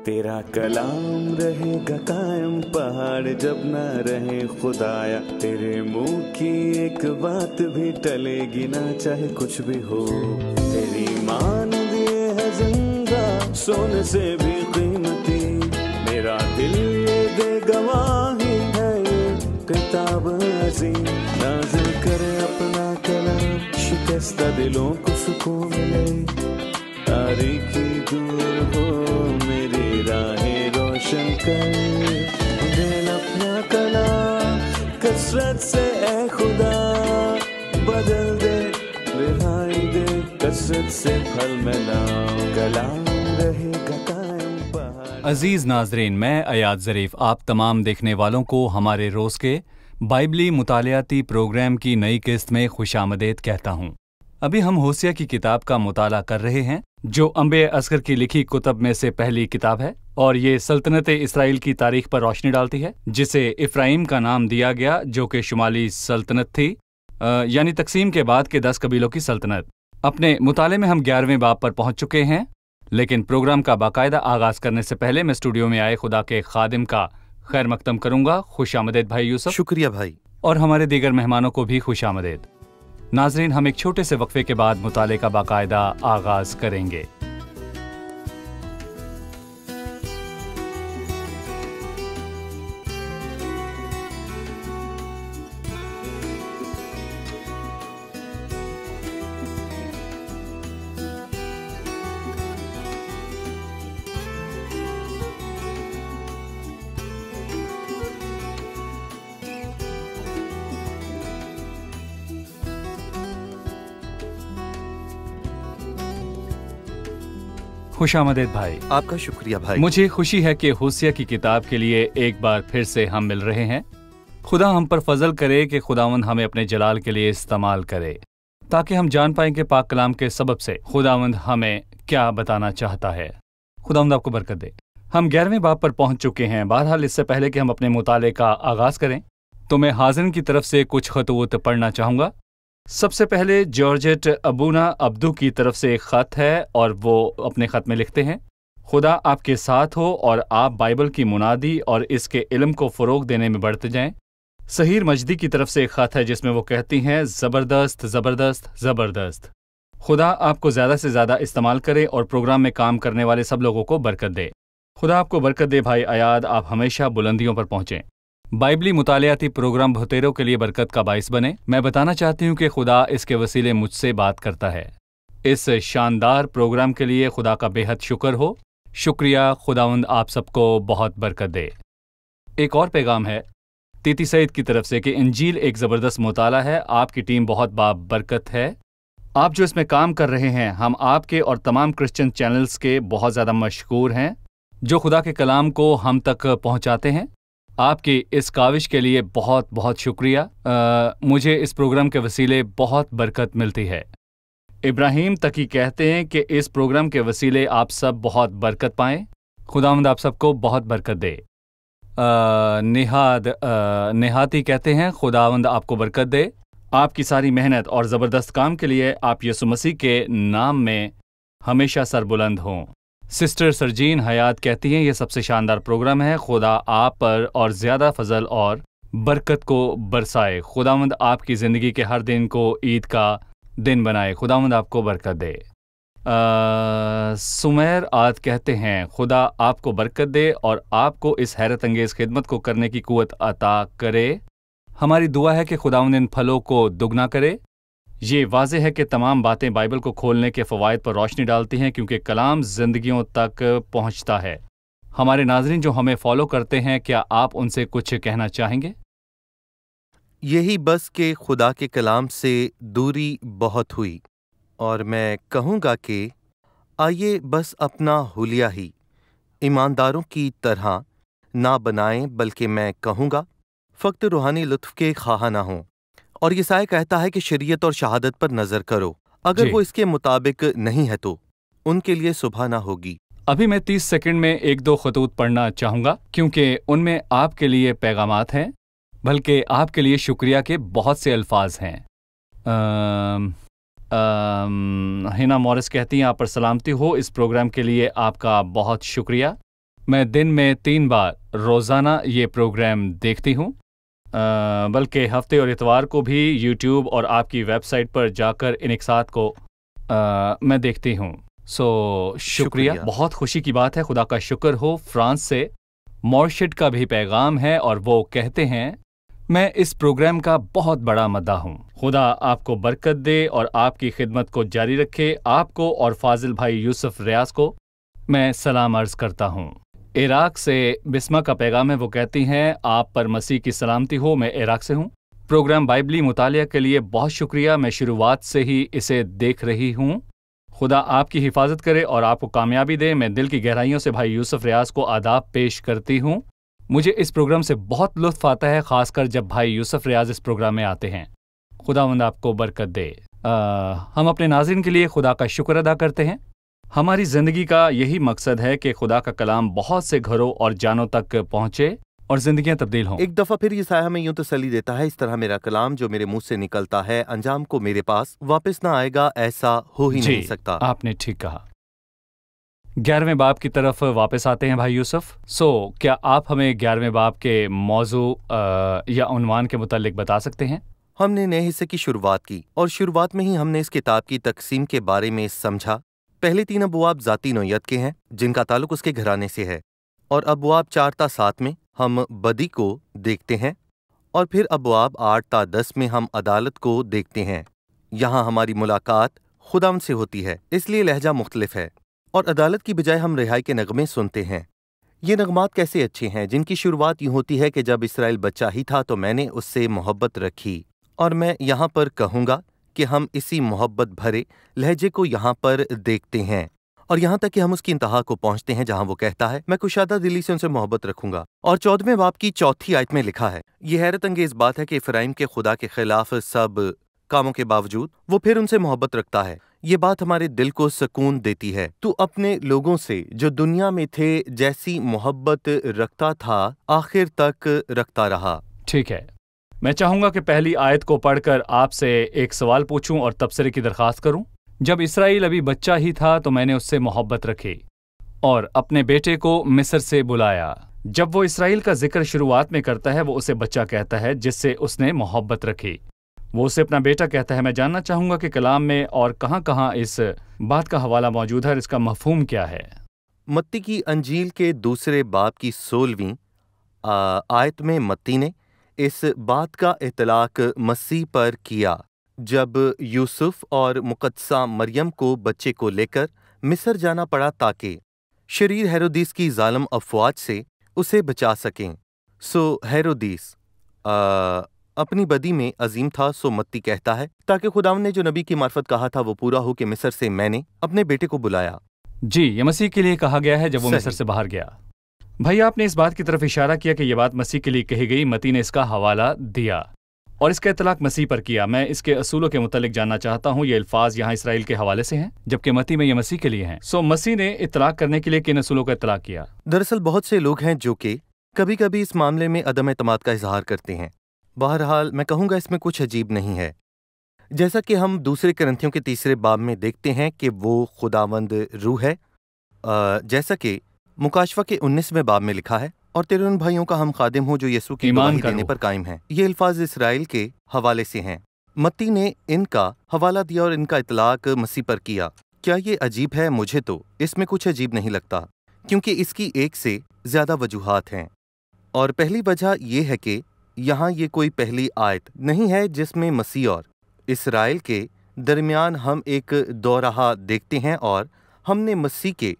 तेरा कलाम रहेगा कायम पहाड़ जब ना रहे खुदाया। तेरे मुंह की एक बात भी टलेगी ना चाहे कुछ भी हो। तेरी मान दिए है जिंदा सोने से भी कीमती। मेरा दिल ये दे गवाही है ये किताब अज़ीम। नाज़िल करे अपना कलाम शिकस्ता दिलों को सुकून मिले। तारीकी दूर हो मेरी राहें रोशन कर। दिल अपना कलाम कसरत से ए खुदा बदल दे रिहाई दे। कसरत से फल मिलाओ कलाम रहेगा कायम पहाड़। अजीज नाजरीन, मैं अयाद ज़रीफ आप तमाम देखने वालों को हमारे रोज़ के बाइबली मुतालियाती प्रोग्राम की नई किस्त में खुशामदीद कहता हूँ। अभी हम होसिया की किताब का मुताला कर रहे हैं जो अंबे असगर की लिखी कुतब में से पहली किताब है और ये सल्तनत इसराइल की तारीख पर रोशनी डालती है, जिसे इफ्राइम का नाम दिया गया जो कि शुमाली सल्तनत थी, यानी तकसीम के बाद के 10 कबीलों की सल्तनत। अपने मुताले में हम 11वें बाब पर पहुंच चुके हैं, लेकिन प्रोग्राम का बाकायदा आगाज करने से पहले मैं स्टूडियो में आए खुदा के खादिम का खैर मकदम करूंगा। खुशामदीद भाई यूसुफ। शुक्रिया भाई। और हमारे दीगर मेहमानों को भी खुशामदीद। नाजरीन, हम एक छोटे से वक्फे के बाद मुताले का बाकायदा आगाज करेंगे। खुशामदीद भाई। आपका शुक्रिया भाई। मुझे खुशी है कि होसिया की किताब के लिए एक बार फिर से हम मिल रहे हैं। खुदा हम पर फजल करे कि खुदावंद हमें अपने जलाल के लिए इस्तेमाल करे ताकि हम जान पाएं कि पाक कलाम के सबब से खुदावंद हमें क्या बताना चाहता है। खुदावंद आपको बरकत दे। हम 11वें बाब पर पहुंच चुके हैं। बहरहाल इससे पहले कि हम अपने मुताले का आगाज करें तो मैं हाज़िरीन की तरफ से कुछ खतूत पढ़ना चाहूँगा। सबसे पहले जॉर्जेट अबूना अब्दू की तरफ से एक ख़त है और वो अपने ख़त में लिखते हैं, खुदा आपके साथ हो और आप बाइबल की मुनादी और इसके इल्म को फ़रोग़ देने में बढ़ते जाएं। सहीर मजदी की तरफ से एक ख़त है जिसमें वो कहती हैं, ज़बरदस्त ज़बरदस्त ज़बरदस्त। खुदा आपको ज़्यादा से ज़्यादा इस्तेमाल करे और प्रोग्राम में काम करने वाले सब लोगों को बरकत दे। खुदा आपको बरकत दे भाई अयाद, आप हमेशा बुलंदियों पर पहुँचें। बाइबली मुतालियाती प्रोग्राम बहुतेरों के लिए बरकत का बाइस बने। मैं बताना चाहती हूँ कि खुदा इसके वसीले मुझसे बात करता है। इस शानदार प्रोग्राम के लिए खुदा का बेहद शुक्र हो। शुक्रिया। खुदावंद आप सबको बहुत बरकत दे। एक और पैगाम है तीती सईद की तरफ से कि इंजील एक ज़बरदस्त मुताला है। आपकी टीम बहुत बाबरकत है। आप जो इसमें काम कर रहे हैं, हम आपके और तमाम क्रिश्चियन चैनल्स के बहुत ज़्यादा मशकूर हैं जो खुदा के कलाम को हम तक पहुँचाते हैं। आपकी इस काविश के लिए बहुत बहुत शुक्रिया। मुझे इस प्रोग्राम के वसीले बहुत बरकत मिलती है। इब्राहिम तकी कहते हैं कि इस प्रोग्राम के वसीले आप सब बहुत बरकत पाएँ। खुदावंद आप सबको बहुत बरकत दे। नेहाती कहते हैं, खुदावंद आपको बरकत दे। आपकी सारी मेहनत और ज़बरदस्त काम के लिए आप यीशु मसीह के नाम में हमेशा सरबुलंद हों। सिस्टर सरजीन हयात कहती हैं, ये सबसे शानदार प्रोग्राम है। खुदा आप पर और ज़्यादा फजल और बरकत को बरसाए। खुदावंद आपकी ज़िंदगी के हर दिन को ईद का दिन बनाए। खुदावंद आपको बरकत दे। सुमैर आद कहते हैं, खुदा आपको बरकत दे और आपको इस हैरत अंगेज़ खिदमत को करने की कुव्वत अता करे। हमारी दुआ है कि खुदावंद इन फलों को दुगना करे। ये वाज़ेह है कि तमाम बातें बाइबल को खोलने के फ़वाइद पर रोशनी डालती हैं क्योंकि कलाम ज़िंदगियों तक पहुँचता है। हमारे नाज़रीन जो हमें फॉलो करते हैं, क्या आप उनसे कुछ कहना चाहेंगे? यही बस कि खुदा के कलाम से दूरी बहुत हुई और मैं कहूँगा कि आइए बस अपना हुलिया ही ईमानदारों की तरह ना बनाएं, बल्कि मैं कहूँगा फ़क्त रूहानी लुत्फ़ के ख़्वाह ना हों। और यसाया कहता है कि शरीयत और शहादत पर नज़र करो, अगर वो इसके मुताबिक नहीं है तो उनके लिए सुबह ना होगी। अभी मैं 30 सेकंड में 1-2 खतूत पढ़ना चाहूँगा क्योंकि उनमें आपके लिए पैगामात हैं, बल्कि आपके लिए शुक्रिया के बहुत से अल्फाज हैं। हिना मॉरिस कहती हैं, आप पर सलामती हो। इस प्रोग्राम के लिए आपका बहुत शुक्रिया। मैं दिन में 3 बार रोज़ाना ये प्रोग्राम देखती हूँ, बल्कि हफ्ते और इतवार को भी यूट्यूब और आपकी वेबसाइट पर जाकर इन इकसात को मैं देखती हूँ। शुक्रिया। बहुत खुशी की बात है, खुदा का शुक्र हो। फ्रांस से मोर्शिद का भी पैगाम है और वो कहते हैं, मैं इस प्रोग्राम का बहुत बड़ा मद्दाह हूँ। खुदा आपको बरकत दे और आपकी खिदमत को जारी रखे। आपको और फाजिल भाई यूसुफ रियाज को मैं सलाम अर्ज करता हूँ। इराक से बिस्मा का पैगाम है, वो कहती हैं, आप पर मसीह की सलामती हो। मैं इराक से हूँ। प्रोग्राम बाइबली मुतालिया के लिए बहुत शुक्रिया। मैं शुरुआत से ही इसे देख रही हूँ। खुदा आपकी हिफाजत करे और आपको कामयाबी दे। मैं दिल की गहराइयों से भाई यूसुफ रियाज को आदाब पेश करती हूँ। मुझे इस प्रोग्राम से बहुत लुत्फ आता है, खासकर जब भाई यूसुफ रियाज इस प्रोग्राम में आते हैं। खुदावंद आपको बरकत दे। हम अपने नाज़रीन के लिए खुदा का शुक्र अदा करते हैं। हमारी ज़िंदगी का यही मकसद है कि खुदा का कलाम बहुत से घरों और जानों तक पहुँचे और ज़िंदगियाँ तब्दील हों। एक दफ़ा फिर यशायाह हमें यूं तसल्ली देता है, इस तरह मेरा कलाम जो मेरे मुंह से निकलता है अंजाम को मेरे पास वापस ना आएगा, ऐसा हो ही नहीं सकता। आपने ठीक कहा। 11वें बाब की तरफ वापस आते हैं भाई यूसुफ। क्या आप हमें 11वें बाब के मौजू या उन्वान के मुतालिक बता सकते हैं? हमने नए हिस्से की शुरुआत की और शुरुआत में ही हमने इस किताब की तकसीम के बारे में समझा। पहले 3 अबवाब ज़ाती नौयत के हैं जिनका ताल्लुक उसके घराने से है, और अबवाब 4 ता 7 में हम बदी को देखते हैं, और फिर अबवाब 8 ता 10 में हम अदालत को देखते हैं। यहाँ हमारी मुलाकात खुदावंद से होती है, इसलिए लहजा मुख्तलिफ है, और अदालत की बजाय हम रिहाई के नगमे सुनते हैं। ये नगमात कैसे अच्छे हैं, जिनकी शुरुआत यूँ होती है कि जब इसराइल बच्चा ही था तो मैंने उससे मोहब्बत रखी। और मैं यहाँ पर कहूँगा कि हम इसी मोहब्बत भरे लहजे को यहाँ पर देखते हैं, और यहाँ तक कि हम उसकी इंतहा को पहुँचते हैं जहाँ वो कहता है, मैं कुशादा दिली से उनसे मोहब्बत रखूंगा। और 14वें बाब की 4थी आयत में लिखा है, ये हैरत अंगेज बात है कि इफ्राइम के खुदा के खिलाफ सब कामों के बावजूद वो फिर उनसे मोहब्बत रखता है। ये बात हमारे दिल को सुकून देती है। तू अपने लोगों से जो दुनिया में थे जैसी मोहब्बत रखता था, आखिर तक रखता रहा। ठीक है, मैं चाहूंगा कि पहली आयत को पढ़कर आपसे एक सवाल पूछूं और तबसरे की दरखास्त करूं। जब इसराइल अभी बच्चा ही था तो मैंने उससे मोहब्बत रखी और अपने बेटे को मिस्र से बुलाया। जब वो इसराइल का जिक्र शुरुआत में करता है, वो उसे बच्चा कहता है जिससे उसने मोहब्बत रखी। वो उसे अपना बेटा कहता है। मैं जानना चाहूंगा कि कलाम में और कहाँ-कहाँ इस बात का हवाला मौजूद है और इसका मफहूम क्या है। मत्ती की अंजील के 2 बाब की 16वीं आयत में मत्ती ने इस बात का इतलाक मसीह पर किया जब यूसुफ और मुकद्दसा मरियम को बच्चे को लेकर मिस्र जाना पड़ा ताकि शरीर हेरोदीस की जालिम अफवाज से उसे बचा सकें। हेरोदीस अपनी बदी में अजीम था। मत्ती कहता है, ताकि खुदावंद ने जो नबी की मार्फत कहा था वो पूरा हो कि मिस्र से मैंने अपने बेटे को बुलाया। जी, ये मसीह के लिए कहा गया है जब वो मिस्र से बाहर गया। भाई, आपने इस बात की तरफ इशारा किया कि यह बात मसीह के लिए कही गई। मती ने इसका हवाला दिया और इसका इतलाक मसीह पर किया। मैं इसके असूलों के मुतालिक जानना चाहता हूँ। ये अल्फाज यहाँ इसराइल के हवाले से हैं, जबकि मती में ये मसीह के लिए हैं। मसीह ने इतलाक करने के लिए किन असूलों का इतलाक किया? दरअसल बहुत से लोग हैं जो कि कभी कभी इस मामले में अदम एतमाद का इजहार करते हैं। बहरहाल मैं कहूँगा इसमें कुछ अजीब नहीं है। जैसा कि हम 2 कुरिन्थियों के 3 बाब में देखते हैं कि वो खुदावंद रूह है, जैसा कि मुकाशवा के 19वें बाब में लिखा है, और तेरे उन भाइयों का हम खादिम हो जो यीशु की गवाही देने पर कायम हैं। ये अल्फाज इसराइल के हवाले से हैं। मत्ती ने इनका हवाला दिया और इनका इतलाक मसीह पर किया। क्या ये अजीब है? मुझे तो इसमें कुछ अजीब नहीं लगता, क्योंकि इसकी एक से ज्यादा वजूहात हैं। और पहली वजह यह है कि यहाँ ये कोई पहली आयत नहीं है जिसमें मसीह और इसराइल के दरमियान हम एक दोराहा देखते हैं, और हमने मसीह के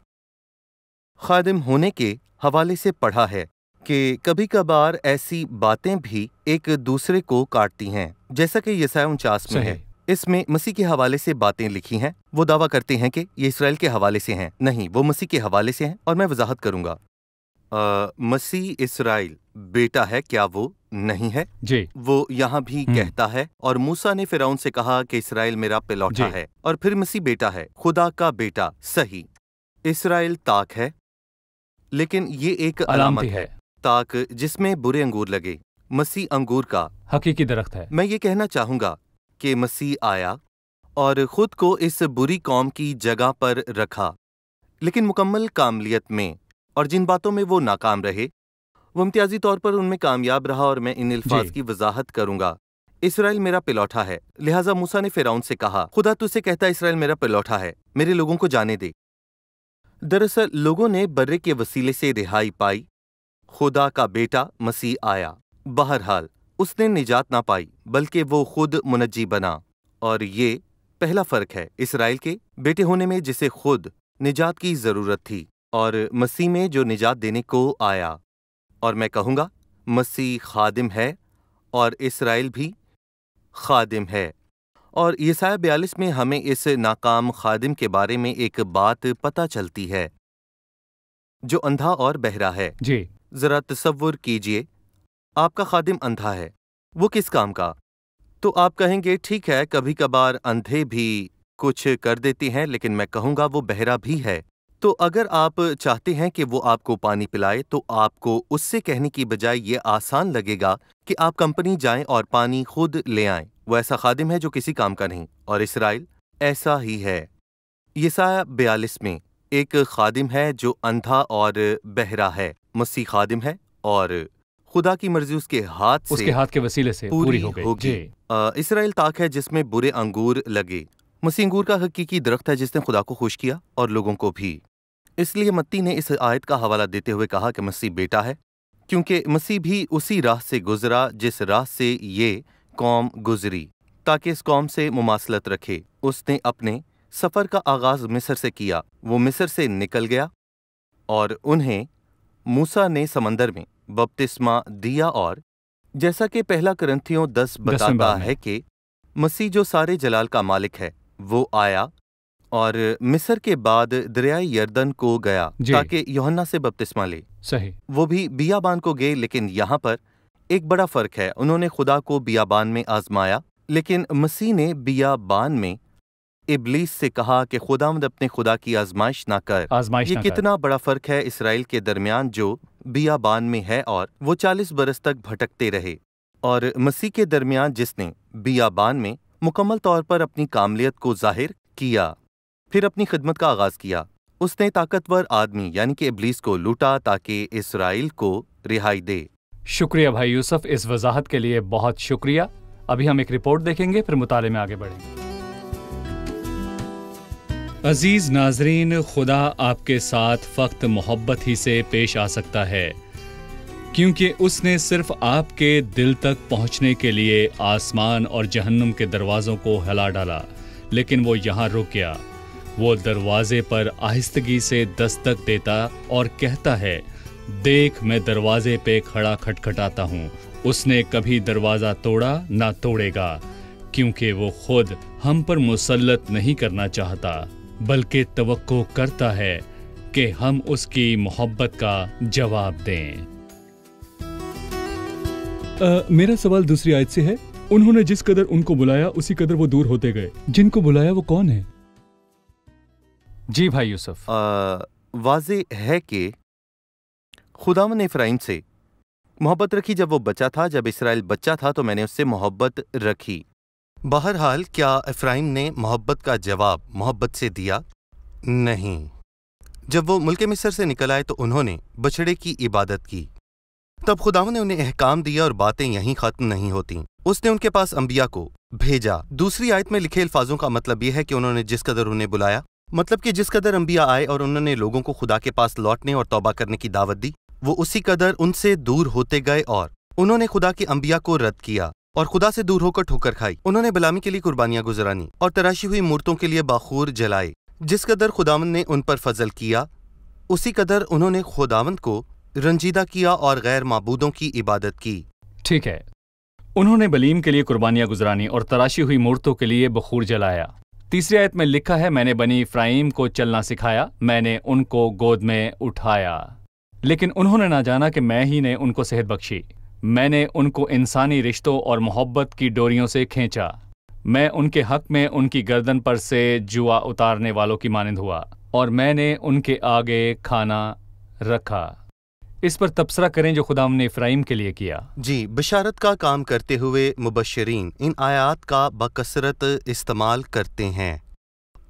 खादिम होने के हवाले से पढ़ा है कि कभी कभार ऐसी बातें भी एक दूसरे को काटती हैं, जैसा कि यशायाह 49 में है। इसमें मसीह के हवाले से बातें लिखी हैं। वो दावा करते हैं कि ये इसराइल के हवाले से हैं। नहीं, वो मसीह के हवाले से हैं, और मैं वजाहत करूंगा। मसीह इसराइल बेटा है, क्या वो नहीं है? जी, वो यहाँ भी कहता है, और मूसा ने फिरौन से कहा कि इसराइल मेरा पिलौठा है, और फिर मसीह बेटा है, खुदा का बेटा। सही, इसराइल ताक है, लेकिन ये एक अलामत है। ताक जिसमें बुरे अंगूर लगे। मसीह अंगूर का हकीकी दरख्त है। मैं ये कहना चाहूंगा कि मसीह आया और खुद को इस बुरी कौम की जगह पर रखा, लेकिन मुकम्मल कामलियत में और जिन बातों में वो नाकाम रहे वो इम्तियाजी तौर पर उनमें कामयाब रहा, और मैं इन अल्फाज जी। की वजाहत करूंगा। इसराइल मेरा पिलौठा है। लिहाजा मूसा ने फिरौन से कहा, खुदा तुझसे कहता है इसराइल मेरा पिलौठा है, मेरे लोगों को जाने दे। दरअसल लोगों ने बर्रे के वसीले से रिहाई पाई। खुदा का बेटा मसीह आया। बहरहाल उसने निजात ना पाई, बल्कि वो खुद मुनज्जी बना। और ये पहला फर्क है इसराइल के बेटे होने में, जिसे खुद निजात की जरूरत थी, और मसीह में जो निजात देने को आया। और मैं कहूँगा मसीह खादिम है और इसराइल भी खादिम है। और यसाया 42 में हमें इस नाकाम खादिम के बारे में एक बात पता चलती है, जो अंधा और बहरा है। जी। जरा तसव्वुर कीजिए, आपका खादिम अंधा है, वो किस काम का? तो आप कहेंगे ठीक है, कभी कभार अंधे भी कुछ कर देते हैं, लेकिन मैं कहूँगा वो बहरा भी है। तो अगर आप चाहते हैं कि वो आपको पानी पिलाए, तो आपको उससे कहने की बजाय ये आसान लगेगा कि आप कंपनी जाएं और पानी खुद ले आएं। वो ऐसा खादिम है जो किसी काम का नहीं, और इसराइल ऐसा ही है। यसाया 42 में एक खादिम है जो अंधा और बहरा है। मसीह खादिम है और खुदा की मर्जी उसके हाथ के वसीले से पूरी हो गई। होगी। इसराइल ताक है जिसमें बुरे अंगूर लगे। मसीह अंगूर का हकीकी दरख्त है जिसने खुदा को खुश किया और लोगों को भी। इसलिए मत्ती ने इस आयत का हवाला देते हुए कहा कि मसीह बेटा है, क्योंकि मसीह भी उसी राह से गुजरा जिस राह से ये कौम गुजरी, ताकि इस कौम से मुमासलत रखे। उसने अपने सफ़र का आगाज़ मिस्र से किया। वो मिस्र से निकल गया और उन्हें मूसा ने समंदर में बपतिस्मा दिया। और जैसा कि पहला करंथियों 10 बताता है कि मसीह जो सारे जलाल का मालिक है, वो आया और मिस्र के बाद दरियाए यरदन को गया ताकि यूहन्ना से बपतिस्मा ले। सही। वो भी बियाबान को गए, लेकिन यहाँ पर एक बड़ा फर्क है। उन्होंने खुदा को बियाबान में आजमाया, लेकिन मसीह ने बियाबान में इब्लीस से कहा कि खुदावंद अपने खुदा की आजमाइश ना कर। ये कितना बड़ा फर्क है इसराइल के दरमियान जो बियाबान में है और वो 40 बरस तक भटकते रहे, और मसीह के दरमियान जिसने बियाबान में मुकम्मल तौर पर अपनी कामलियत को जाहिर किया, फिर अपनी खिदमत का आगाज किया। उसने ताकतवर आदमी यानी कि इब्लीस को लूटा ताकि इसराइल को रिहाई दे। शुक्रिया भाई यूसुफ, इस वजाहत के लिए बहुत शुक्रिया। अभी हम एक रिपोर्ट देखेंगे, फिर मुताले में आगे बढ़ेंगे। अजीज नाजरीन, खुदा आपके साथ फ़क्त मोहब्बत ही से पेश आ सकता है, क्योंकि उसने सिर्फ आपके दिल तक पहुंचने के लिए आसमान और जहन्नुम के दरवाज़ों को हिला डाला, लेकिन वो यहाँ रुक गया। वो दरवाजे पर आहिस्तगी से दस्तक देता और कहता है, देख मैं दरवाजे पे खड़ा खटखटाता हूँ। उसने कभी दरवाज़ा तोड़ा ना तोड़ेगा, क्योंकि वो खुद हम पर मुसल्लत नहीं करना चाहता, बल्कि तवक्को करता है कि हम उसकी मोहब्बत का जवाब दें। मेरा सवाल दूसरी आयत से है। उन्होंने जिस कदर उनको बुलाया उसी कदर वो दूर होते गए। जिनको बुलाया वो कौन है? जी भाई यूसुफ, वाज़े है कि खुदावंद ने इफ्राइम से मोहब्बत रखी जब वो बच्चा था। जब इसराइल बच्चा था तो मैंने उससे मोहब्बत रखी। बहरहाल क्या इफ्राइम ने मोहब्बत का जवाब मोहब्बत से दिया? नहीं। जब वो मुल्क मिस्र से निकल आए तो उन्होंने बछड़े की इबादत की। तब खुदावंद ने उन्हें अहकाम दिया और बातें यहीं खत्म नहीं होती। उसने उनके पास अंबिया को भेजा। दूसरी आयत में लिखे अल्फाजों का मतलब यह है कि उन्होंने जिस कदर उन्हें बुलाया, मतलब कि जिस कदर अंबिया आए और उन्होंने लोगों को खुदा के पास लौटने और तौबा करने की दावत दी, वो उसी कदर उनसे दूर होते गए और उन्होंने खुदा के अंबिया को रद्द किया और खुदा से दूर होकर ठोकर खाई। उन्होंने बलामी के लिए कुर्बानियां गुजरानी और तराशी हुई मूर्तों के लिए बाखूर जलाए। जिस कदर खुदावंद ने उन पर फजल किया, उसी कदर उन्होंने खुदावंद को रंजीदा किया और गैर माबूदों की इबादत की। ठीक है, उन्होंने बलीम के लिए कुर्बानियां गुजरानी और तराशी हुई मूर्तों के लिए बखूर जलाया। तीसरी आयत में लिखा है, मैंने बनी इफ्राइम को चलना सिखाया, मैंने उनको गोद में उठाया। लेकिन उन्होंने ना जाना कि मैं ही ने उनको सेहत बख्शी। मैंने उनको इंसानी रिश्तों और मोहब्बत की डोरियों से खींचा। मैं उनके हक में उनकी गर्दन पर से जुआ उतारने वालों की मानिंद हुआ और मैंने उनके आगे खाना रखा। इस पर तबसरा करें जो खुदा ने इफ्राइम के लिए किया। जी, बशारत का काम करते हुए मुबश्शिरीन इन आयात का बकसरत इस्तेमाल करते हैं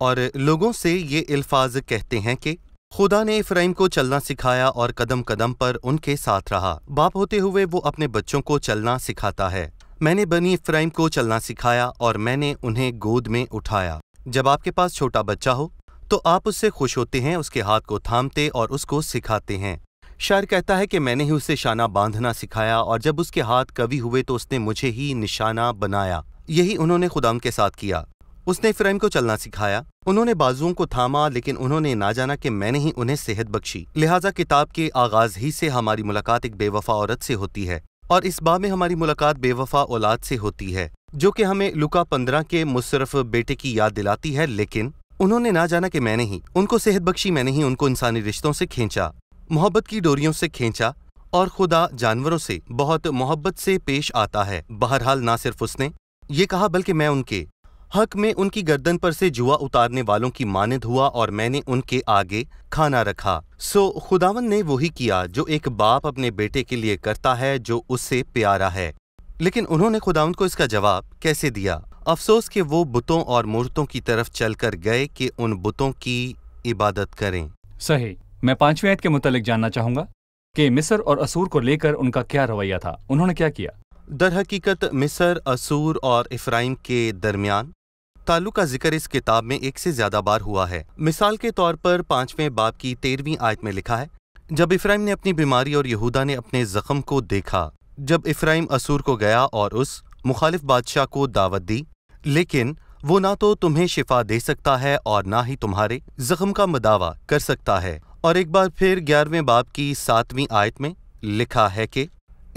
और लोगों से ये अल्फाज कहते हैं कि खुदा ने इफ्राइम को चलना सिखाया और कदम कदम पर उनके साथ रहा। बाप होते हुए वो अपने बच्चों को चलना सिखाता है। मैंने बनी इफ्राइम को चलना सिखाया और मैंने उन्हें गोद में उठाया। जब आपके पास छोटा बच्चा हो तो आप उससे खुश होते हैं, उसके हाथ को थामते और उसको सिखाते हैं। शायर कहता है कि मैंने ही उसे शाना बांधना सिखाया और जब उसके हाथ कवि हुए तो उसने मुझे ही निशाना बनाया। यही उन्होंने खुदा के साथ किया। उसने इफ्राइम को चलना सिखाया। उन्होंने बाजुओं को थामा, लेकिन उन्होंने ना जाना कि मैंने ही उन्हें सेहत बख्शी। लिहाजा किताब के आगाज ही से हमारी मुलाकात एक बेवफा औरत से होती है और इस बाब में हमारी मुलाकात बेवफा औलाद से होती है, जो कि हमें लुका 15 के मुसरफ बेटे की याद दिलाती है। लेकिन उन्होंने ना जाना कि मैंने ही उनको सेहत बख्शी, मैंने ही उनको इंसानी रिश्तों से खींचा, मोहब्बत की डोरियों से खींचा। और खुदा जानवरों से बहुत मोहब्बत से पेश आता है। बहरहाल ना सिर्फ उसने ये कहा बल्कि मैं उनके हक में उनकी गर्दन पर से जुआ उतारने वालों की मानद हुआ और मैंने उनके आगे खाना रखा। सो खुदावन ने वही किया जो एक बाप अपने बेटे के लिए करता है जो उससे प्यारा है। लेकिन उन्होंने खुदावन को इसका जवाब कैसे दिया? अफसोस कि वो बुतों और मूर्तों की तरफ चलकर गए कि उन बुतों की इबादत करें। सही। मैं 5वीं आयत के मुतालिक जानना चाहूंगा कि मिस्र और असूर को लेकर उनका क्या रवैया था, उन्होंने क्या किया? दर हकीकत मिस्र, असूर और इफ्राइम के दरमियान ताल्लुक का जिक्र इस किताब में एक से ज्यादा बार हुआ है। मिसाल के तौर पर 5वें बाब की 13वीं आयत में लिखा है, जब इफ्राइम ने अपनी बीमारी और यहूदा ने अपने जख्म को देखा, जब इफ्राइम असूर को गया और उस मुखालिफ बादशाह को दावत दी, लेकिन वो ना तो तुम्हें शिफा दे सकता है और ना ही तुम्हारे जख्म का मदावा कर सकता है। और एक बार फिर 11वें बाब की 7वीं आयत में लिखा है कि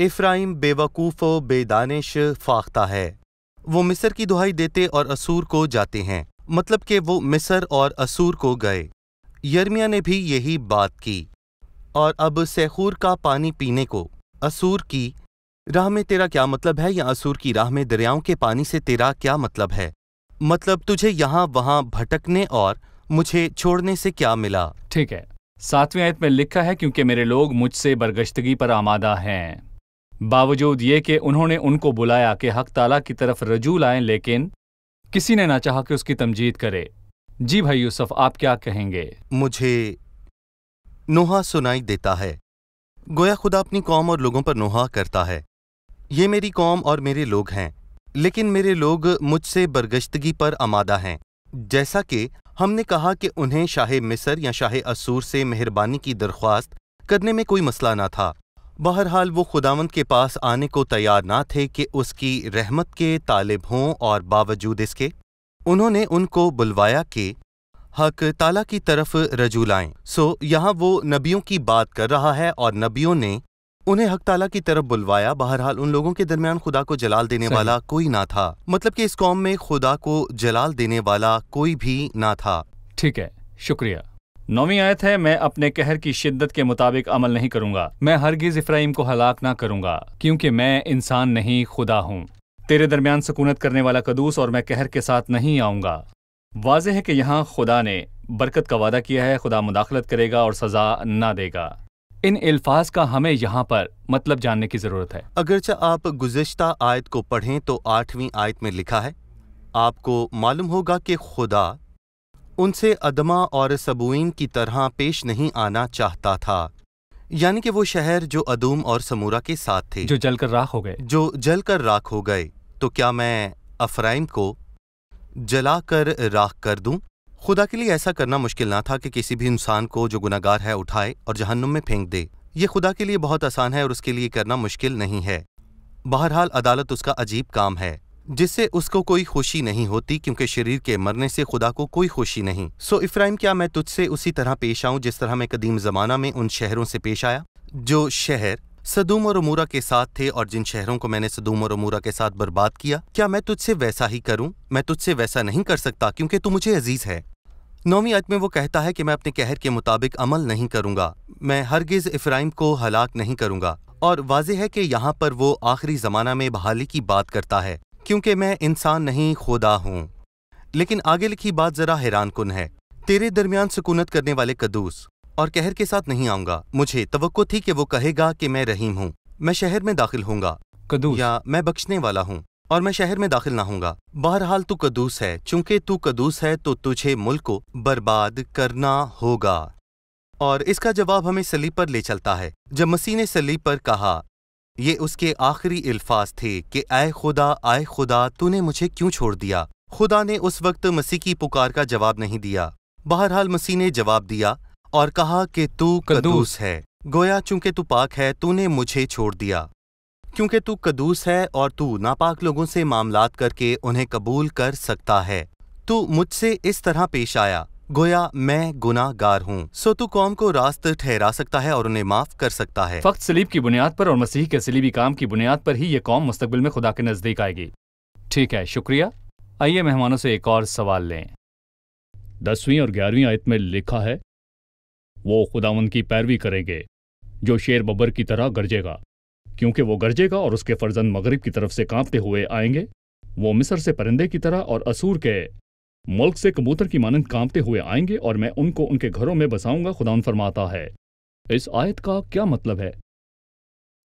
इफ्राइम बेवकूफ़ व बेदानिश फाख्ता है, वो मिस्र की दुहाई देते और असूर को जाते हैं। मतलब कि वो मिस्र और असूर को गए। यर्मिया ने भी यही बात की। और अब सेखूर का पानी पीने को असूर की राह में तेरा क्या मतलब है, या असूर की राह में दरियाओं के पानी से तेरा क्या मतलब है? मतलब तुझे यहाँ वहाँ भटकने और मुझे छोड़ने से क्या मिला? ठीक है। 7वीं आयत में लिखा है, क्योंकि मेरे लोग मुझसे बरगश्तगी पर आमादा हैं। बावजूद ये कि उन्होंने उनको बुलाया कि हक ताला की तरफ रजू लाएं, लेकिन किसी ने ना चाहा कि उसकी तमजीद करे। जी भाई यूसुफ, आप क्या कहेंगे? मुझे नोहा सुनाई देता है। गोया खुदा अपनी कौम और लोगों पर नोहा करता है। ये मेरी कौम और मेरे लोग हैं, लेकिन मेरे लोग मुझसे बरगश्तगी पर आमादा हैं। जैसा कि हमने कहा कि उन्हें शाह मिस्र या शाह असूर से मेहरबानी की दरख्वास्त करने में कोई मसला ना था। बहरहाल वो खुदावंद के पास आने को तैयार ना थे कि उसकी रहमत के तालिब हों, और बावजूद इसके उन्होंने उनको बुलवाया कि हक ताला की तरफ रजू लाएं। सो यहाँ वो नबियों की बात कर रहा है और नबियों ने उन्हें हक ताला की तरफ बुलवाया। बहरहाल उन लोगों के दरमियान खुदा को जलाल देने वाला कोई ना था। मतलब कि इस कौम में खुदा को जलाल देने वाला कोई भी ना था। ठीक है, शुक्रिया। 9वीं आयत है, मैं अपने कहर की शिद्दत के मुताबिक अमल नहीं करूंगा, मैं हरगिज इफ्राइम को हलाक ना करूंगा, क्योंकि मैं इंसान नहीं खुदा हूँ। तेरे दरमियान सकूनत करने वाला कदूस, और मैं कहर के साथ नहीं आऊंगा। वाज़ेह है कि यहाँ खुदा ने बरकत का वादा किया है, खुदा मुदाखलत करेगा और सजा ना देगा। इन अल्फाज का हमें यहाँ पर मतलब जानने की जरूरत है। अगरचे आप गुज़िश्ता आयत को पढ़ें तो 8वीं आयत में लिखा है, आपको मालूम होगा कि खुदा उनसे अदमा और सबूइन की तरह पेश नहीं आना चाहता था। यानी कि वो शहर जो अदूम और समूरा के साथ थे, जो जलकर राख हो गए, तो क्या मैं अफराइम को जलाकर राख कर दूं? खुदा के लिए ऐसा करना मुश्किल ना था कि किसी भी इंसान को जो गुनाहगार है उठाए और जहन्नुम में फेंक दे। ये खुदा के लिए बहुत आसान है और उसके लिए करना मुश्किल नहीं है। बहरहाल अदालत उसका अजीब काम है जिससे उसको कोई खुशी नहीं होती, क्योंकि शरीर के मरने से खुदा को कोई खुशी नहीं। सो इफ्राइम, क्या मैं तुझसे उसी तरह पेश आऊं जिस तरह मैं कदीम ज़माना में उन शहरों से पेश आया जो शहर सदूम और अमूरा के साथ थे, और जिन शहरों को मैंने सदूम और अमूरा के साथ बर्बाद किया? क्या मैं तुझसे वैसा ही करूं? मैं तुझसे वैसा नहीं कर सकता, क्योंकि तू मुझे अजीज है। 9वीं आयत में वो कहता है कि मैं अपने कहर के मुताबिक अमल नहीं करूंगा, मैं हरगिज इफ्राइम को हलाक नहीं करूंगा। और वाज़ेह है कि यहाँ पर वो आखिरी ज़माना में बहाली की बात करता है, क्योंकि मैं इंसान नहीं खुदा हूँ। लेकिन आगे लिखी बात जरा हैरान कुन है, तेरे दरमियान सुकूनत करने वाले कदूस, और कहर के साथ नहीं आऊंगा। मुझे तवक्को थी कि वो कहेगा कि मैं रहीम हूँ, मैं शहर में दाखिल होऊंगा, कदूस, या मैं बख्शने वाला हूँ और मैं शहर में दाखिल ना होऊंगा। बहरहाल तू कदूस है, चूंकि तू कदूस है तो तुझे मुल्क को बर्बाद करना होगा। और इसका जवाब हमें सलीब पर ले चलता है। जब मसीह ने सलीब पर कहा, ये उसके आखिरी अल्फाज थे कि आए खुदा तूने मुझे क्यों छोड़ दिया। खुदा ने उस वक्त मसीह की पुकार का जवाब नहीं दिया। बहरहाल मसीह ने जवाब दिया और कहा कि तू कदूस है। गोया चूंकि तू पाक है तूने मुझे छोड़ दिया। क्योंकि तू कदूस है और तू नापाक लोगों से मामलात करके उन्हें कबूल कर सकता है, तू मुझसे इस तरह पेश आया गोया मैं गुनाहगार हूँ, सो तू कौम को रास्त ठहरा सकता है और उन्हें माफ कर सकता है। फक्त सलीब की बुनियाद पर और मसीह के सलीबी काम की बुनियाद पर ही ये कौम मुस्तकबिल में खुदा के नजदीक आएगी। ठीक है, शुक्रिया। आइए मेहमानों से एक और सवाल लें। 10वीं और 11वीं आयत में लिखा है, वो खुदावंद की पैरवी करेंगे जो शेर बब्बर की तरह गरजेगा, क्योंकि वो गरजेगा और उसके फर्जंद मगरिब की तरफ से कांपते हुए आएंगे। वो मिस्र से परिंदे की तरह और असूर के मुल्क से कबूतर की मानंद कांपते हुए आएंगे और मैं उनको उनके घरों में बसाऊंगा, खुदावंद फरमाता है। इस आयत का क्या मतलब है?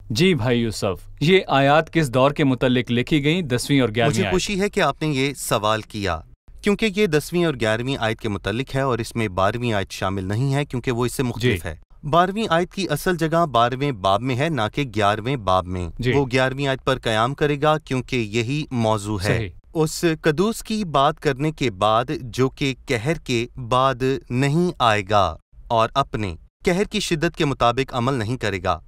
जी भाई यूसुफ, ये आयत किस दौर के मुतल्लिक लिखी गई? 10वीं और 11वीं मुझे खुशी है कि आपने ये सवाल किया, क्योंकि ये 10वीं और 11वीं आयत के मुतल्लिक है और इसमें 12वीं आयत शामिल नहीं है, क्योंकि वो इससे मुख्तलिफ है। 12वीं आयत की असल जगह 12वें बाब में है, ना कि 11वें बाब में। वो 11वीं आयत पर कयाम करेगा क्योंकि यही मौजू है। उस कदूस की बात करने के बाद जो कि कहर के बाद नहीं आएगा और अपने कहर की शिद्दत के मुताबिक अमल नहीं करेगा।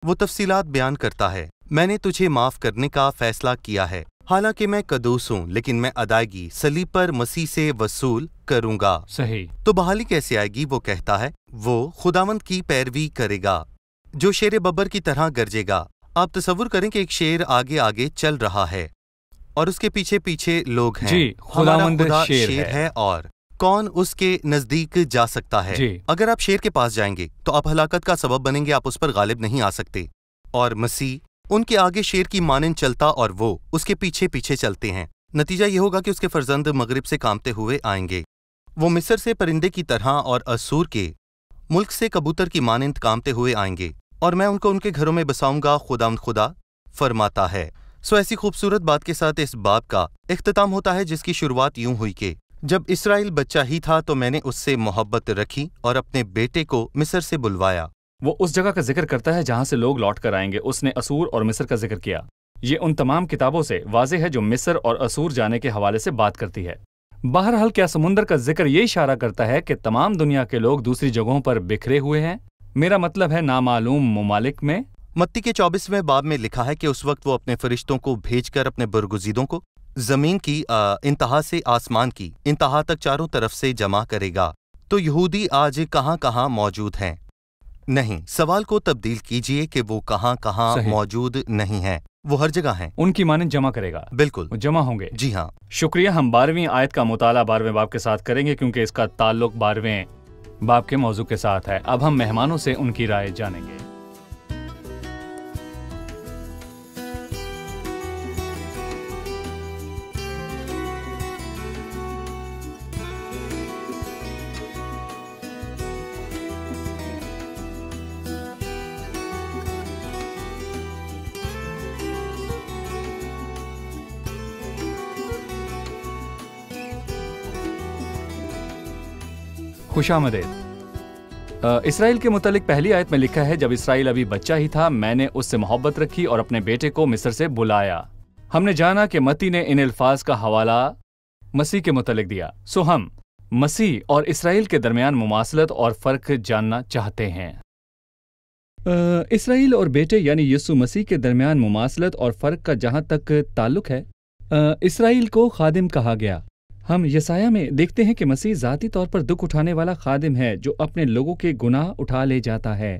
वो तफसीलात बयान करता है, मैंने तुझे माफ करने का फैसला किया है, हालांकि मैं कदूस हूँ, लेकिन मैं अदायगी सलीब पर मसीह से वसूल करूंगा। सही। तो बहाली कैसे आएगी? वो कहता है वो खुदावंद की पैरवी करेगा जो शेर बब्बर की तरह गरजेगा। आप तसव्वुर करें कि एक शेर आगे आगे चल रहा है और उसके पीछे पीछे लोग हैं। जी, खुदावंद खुदा शेर है और कौन उसके नजदीक जा सकता है? जी। अगर आप शेर के पास जाएंगे तो आप हलाकत का सबब बनेंगे, आप उस पर गालिब नहीं आ सकते। और मसीह उनके आगे शेर की मानंद चलता और वो उसके पीछे पीछे चलते हैं। नतीजा ये होगा कि उसके फर्जंद मगरिब से कांपते हुए आएंगे। वो मिस्र से परिंदे की तरह और असूर के मुल्क से कबूतर की मानंद कांपते हुए आएंगे और मैं उनको उनके घरों में बसाऊंगा, खुदा फरमाता है। सो ऐसी खूबसूरत बात के साथ इस बाब का इख्तिताम होता है, जिसकी शुरुआत यूं हुई कि जब इसराइल बच्चा ही था तो मैंने उससे मोहब्बत रखी और अपने बेटे को मिस्र से बुलवाया। वो उस जगह का जिक्र करता है जहां से लोग लौट कर आएंगे। उसने असूर और मिस्र का जिक्र किया। ये उन तमाम किताबों से वाज़ेह है जो मिस्र और असूर जाने के हवाले से बात करती है। बहरहाल क्या समुंदर का जिक्र ये इशारा करता है कि तमाम दुनिया के लोग दूसरी जगहों पर बिखरे हुए हैं? मेरा मतलब है नामालूम ममालिक में। मत्ती के 24वें बाब में लिखा है कि उस वक्त वो अपने फरिश्तों को भेजकर अपने बरगुज़ीदों को जमीन की इंतहा से आसमान की इंतहा तक चारों तरफ से जमा करेगा। तो यहूदी आज कहाँ कहाँ मौजूद हैं? नहीं, सवाल को तब्दील कीजिए कि वो कहाँ कहाँ मौजूद नहीं है, वो हर जगह हैं। उनकी मानंद जमा करेगा। बिल्कुल, वो जमा होंगे। जी हाँ। शुक्रिया। हम 12वीं आयत का मुताला 12वें बाब के साथ करेंगे क्योंकि इसका ताल्लुक 12वें बाब के मौजू के साथ है। अब हम मेहमानों से उनकी राय जानेंगे। खुशामदीद। इसराइल के मुतालिक पहली आयत में लिखा है, जब इसराइल अभी बच्चा ही था मैंने उससे मोहब्बत रखी और अपने बेटे को मिस्र से बुलाया। हमने जाना कि मत्ती ने इन अल्फाज का हवाला मसीह के मुतालिक दिया। सो हम मसीह और इसराइल के दरमियान मुमासलत और फ़र्क जानना चाहते हैं। इसराइल और बेटे यानी यीशु मसीह के दरमियान मुमासलत और फ़र्क का जहाँ तक ताल्लुक है, इसराइल को खादिम कहा गया। हम यसाया में देखते हैं कि मसीह ज़ाती तौर पर दुख उठाने वाला खादिम है जो अपने लोगों के गुनाह उठा ले जाता है।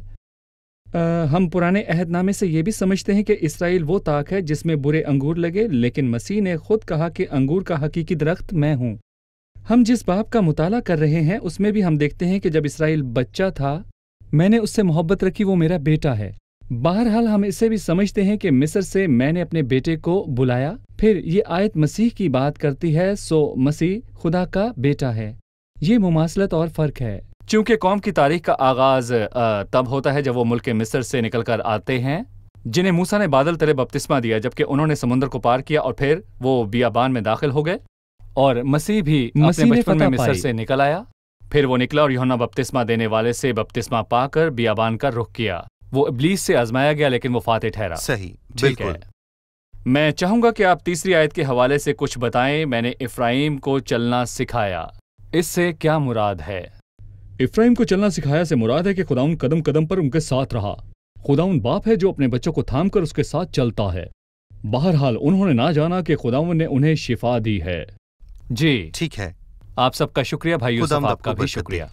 हम पुराने अहदनामे से ये भी समझते हैं कि इसराइल वो ताक है जिसमें बुरे अंगूर लगे, लेकिन मसीह ने खुद कहा कि अंगूर का हकीकी दरख्त मैं हूँ। हम जिस बाब का मुताला कर रहे हैं उसमें भी हम देखते हैं कि जब इसराइल बच्चा था मैंने उससे मोहब्बत रखी, वो मेरा बेटा है। बहरहाल हम इसे भी समझते हैं कि मिस्र से मैंने अपने बेटे को बुलाया। फिर ये आयत मसीह की बात करती है, सो मसीह खुदा का बेटा है। ये मुमासलत और फ़र्क है। चूंकि कौम की तारीख का आगाज तब होता है जब वो मुल्क मिस्र से निकलकर आते हैं, जिन्हें मूसा ने बादल तले बपतिस्मा दिया, जबकि उन्होंने समुद्र को पार किया और फिर वो बियाबान में दाखिल हो गए। और मसीह भी अपने बचपन में मिस्र से निकल आया। फिर वो निकला और यूहन्ना बपतिस्मा देने वाले से बपतिस्मा पाकर बियाबान का रुख किया। वो इब्लीस से आजमाया गया लेकिन वो फातिह ठहरा। सही, ठीक है। मैं चाहूंगा कि आप तीसरी आयत के हवाले से कुछ बताएं। मैंने इफ्राइम को चलना सिखाया, इससे क्या मुराद है? इफ्राइम को चलना सिखाया से मुराद है कि खुदाउन कदम कदम पर उनके साथ रहा। खुदाउन बाप है जो अपने बच्चों को थाम कर उसके साथ चलता है। बहरहाल उन्होंने ना जाना कि खुदाउन ने उन्हें शिफा दी है। जी ठीक है। आप सबका शुक्रिया भाई यूसुफ, आपका भी शुक्रिया।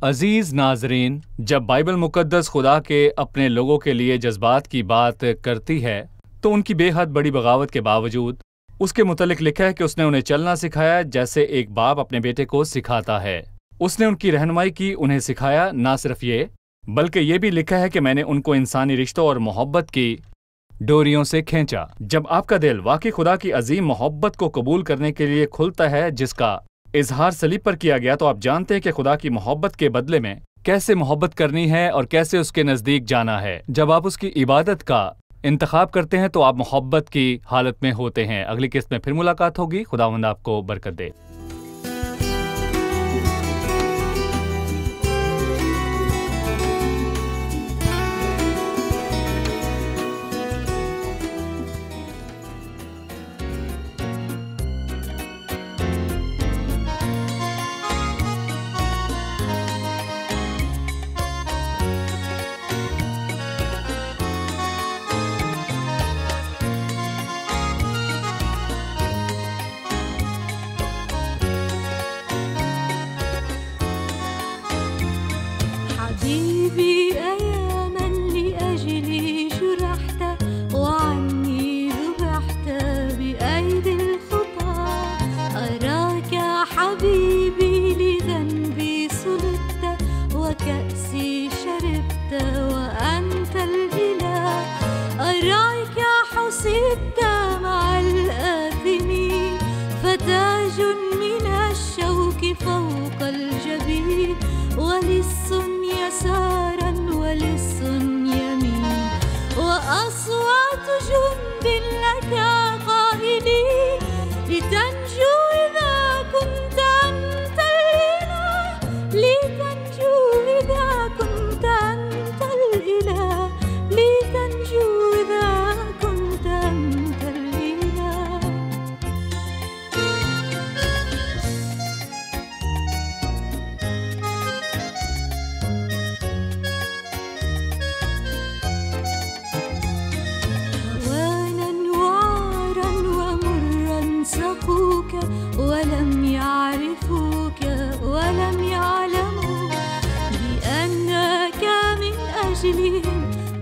अजीज नाजरीन, जब बाइबल मुकद्दस खुदा के अपने लोगों के लिए जज्बात की बात करती है तो उनकी बेहद बड़ी बगावत के बावजूद उसके मुतल्लिक लिखा है कि उसने उन्हें चलना सिखाया जैसे एक बाप अपने बेटे को सिखाता है। उसने उनकी रहनुमाई की, उन्हें सिखाया। ना सिर्फ ये बल्कि ये भी लिखा है कि मैंने उनको इंसानी रिश्तों और मोहब्बत की डोरियों से खींचा। जब आपका दिल वाकई खुदा की अजीम मोहब्बत को कबूल करने के लिए खुलता है जिसका इजहार सलीब पर किया गया, तो आप जानते हैं कि खुदा की मोहब्बत के बदले में कैसे मोहब्बत करनी है और कैसे उसके नज़दीक जाना है। जब आप उसकी इबादत का इंतखाब करते हैं तो आप मोहब्बत की हालत में होते हैं। अगली किस्त में फिर मुलाकात होगी। खुदावंद आपको बरकत दे।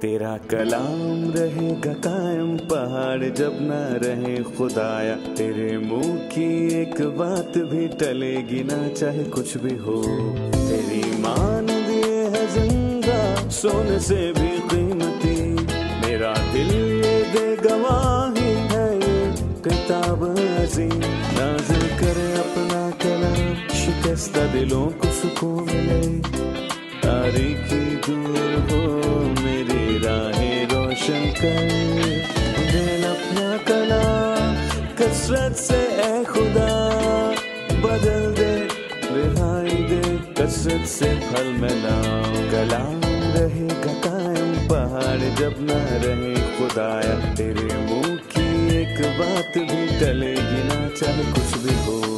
तेरा कलाम रहेगा कायम पहाड़ जब ना रहे खुदाया। तेरे मुंह की एक बात भी टलेगी ना चाहे कुछ भी हो। तेरी मान दिए है जिंदा सोने से भी कीमती। मेरा दिल ये दे गवाही है ये किताब अज़ीम। नाज़िल करे अपना कलाम शिकस्ता दिलों को सुकून मिले। तारीकी दूर हो मेरी राहें रोशन कर दे अपना कलाम कसरत से ए खुदा बदल दे रिहाई दे कसरत से फल मिलाओ। कलाम रहेगा कायम पहाड़ जब ना रहे खुदाया। तेरे मुंह की एक बात भी टलेगी ना चाहे कुछ भी हो।